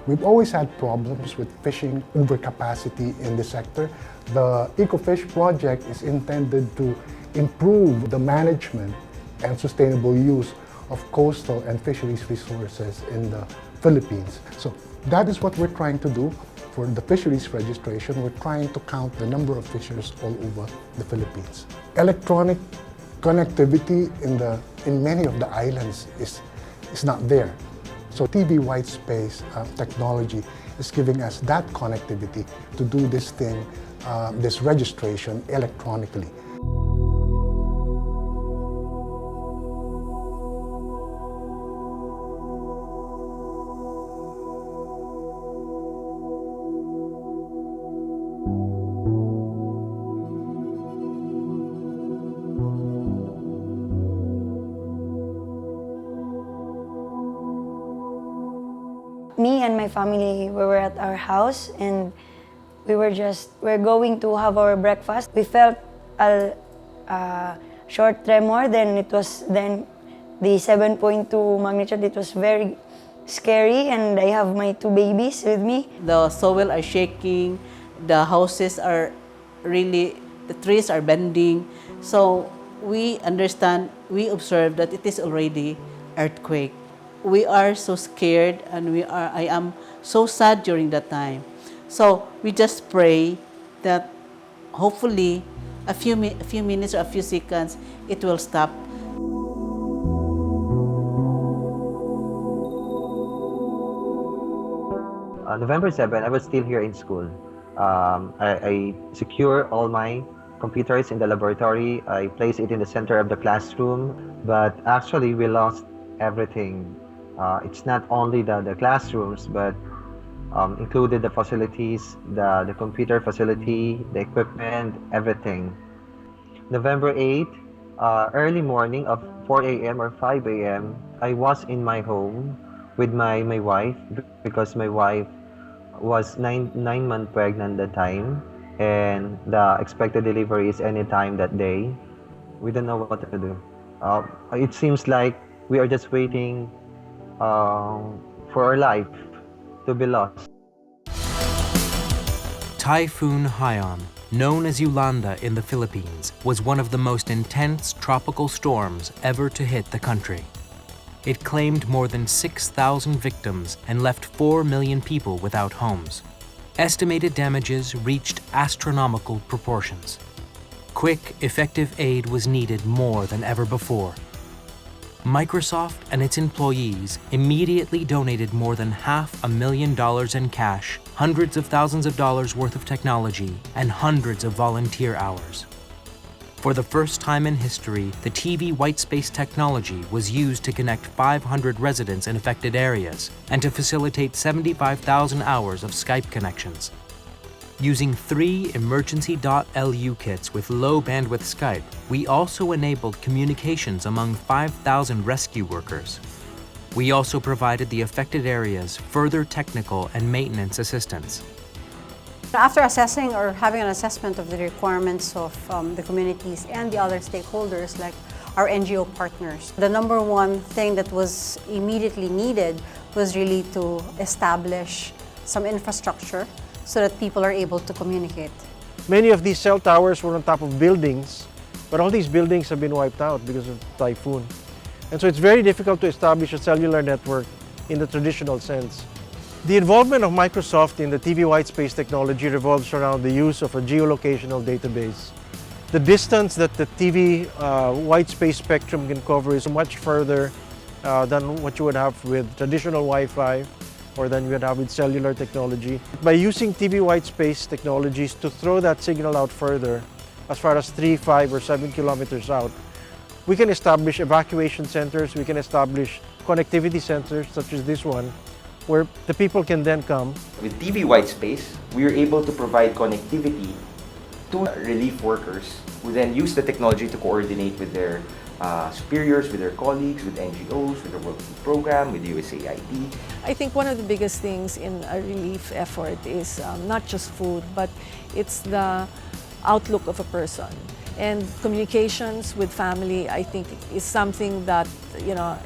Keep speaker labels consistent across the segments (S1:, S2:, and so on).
S1: We've always had problems with fishing overcapacity in the sector. The EcoFish project is intended to improve the management and sustainable use of coastal and fisheries resources in the Philippines. So that is what we're trying to do for the fisheries registration. We're trying to count the number of fishers all over the Philippines. Electronic connectivity in many of the islands is not there. So TV white space technology is giving us that connectivity to do this thing, this registration electronically.
S2: Me and my family, we were at our house and we're going to have our breakfast. We felt a short tremor, then the 7.2 magnitude. It was very scary, and I have my two babies with me.
S3: The soil are shaking, the houses are really, the trees are bending. So we understand, we observe that it is already earthquake. We are so scared, and I am so sad during that time. So we just pray that hopefully a few minutes or a few seconds, it will stop.
S4: November 7, I was still here in school. I secure all my computers in the laboratory. I place it in the center of the classroom, but actually we lost everything. It's not only the classrooms, but included the facilities, the computer facility, the equipment, everything. November 8, early morning of 4 a.m. or 5 a.m., I was in my home with my wife, because my wife was nine months pregnant at the time, and the expected delivery is any time that day. We don't know what to do. It seems like we are just waiting for our life to be lost.
S5: Typhoon Haiyan, known as Yolanda in the Philippines, was one of the most intense tropical storms ever to hit the country. It claimed more than 6,000 victims and left 4 million people without homes. Estimated damages reached astronomical proportions. Quick, effective aid was needed more than ever before. Microsoft and its employees immediately donated more than $500,000 in cash, hundreds of thousands of dollars worth of technology, and hundreds of volunteer hours. For the first time in history, the TV whitespace technology was used to connect 500 residents in affected areas and to facilitate 75,000 hours of Skype connections. Using 3 emergency.lu kits with low bandwidth Skype, we also enabled communications among 5,000 rescue workers. We also provided the affected areas further technical and maintenance assistance.
S6: After assessing or having an assessment of the requirements of the communities and the other stakeholders like our NGO partners, the number one thing that was immediately needed was really to establish some infrastructure so that people are able to communicate.
S7: Many of these cell towers were on top of buildings, but all these buildings have been wiped out because of typhoon. And so it's very difficult to establish a cellular network in the traditional sense. The involvement of Microsoft in the TV whitespace technology revolves around the use of a geolocational database. The distance that the TV whitespace spectrum can cover is much further than what you would have with traditional Wi-Fi or than you would have with cellular technology. By using TV whitespace technologies to throw that signal out further, as far as 3, 5, or 7 kilometers out, we can establish evacuation centers, we can establish connectivity centers such as this one, where the people can then come.
S8: With TV whitespace, we are able to provide connectivity to relief workers who then use the technology to coordinate with their superiors, with their colleagues, with NGOs, with the World Food Program, with USAID.
S9: I think one of the biggest things in a relief effort is not just food, but it's the outlook of a person. And communications with family, I think, is something that,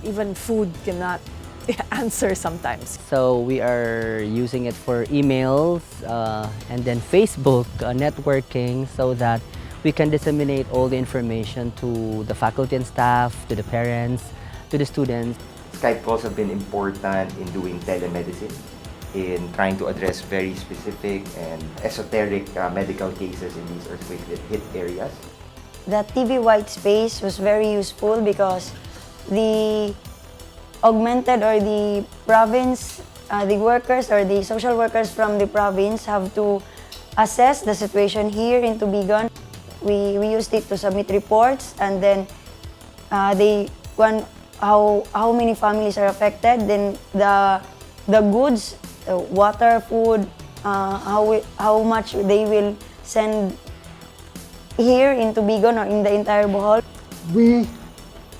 S9: even food cannot answer sometimes.
S10: So we are using it for emails and then Facebook networking so that we can disseminate all the information to the faculty and staff, to the parents, to the students.
S8: Skype calls have been important in doing telemedicine, in trying to address very specific and esoteric medical cases in these earthquake-hit areas.
S2: The TV white space was very useful because the augmented or the province, the workers or the social workers from the province have to assess the situation here in Tubigon. We used it to submit reports, and then how many families are affected, then the goods, water, food, how much they will send here in Tubigon or in the entire Bohol.
S1: We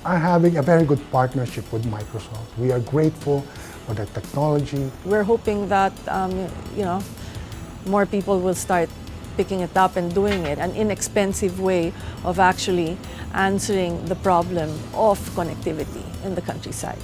S1: are having a very good partnership with Microsoft. We are grateful for the technology.
S9: We're hoping that more people will start picking it up and doing it, an inexpensive way of actually answering the problem of connectivity in the countryside.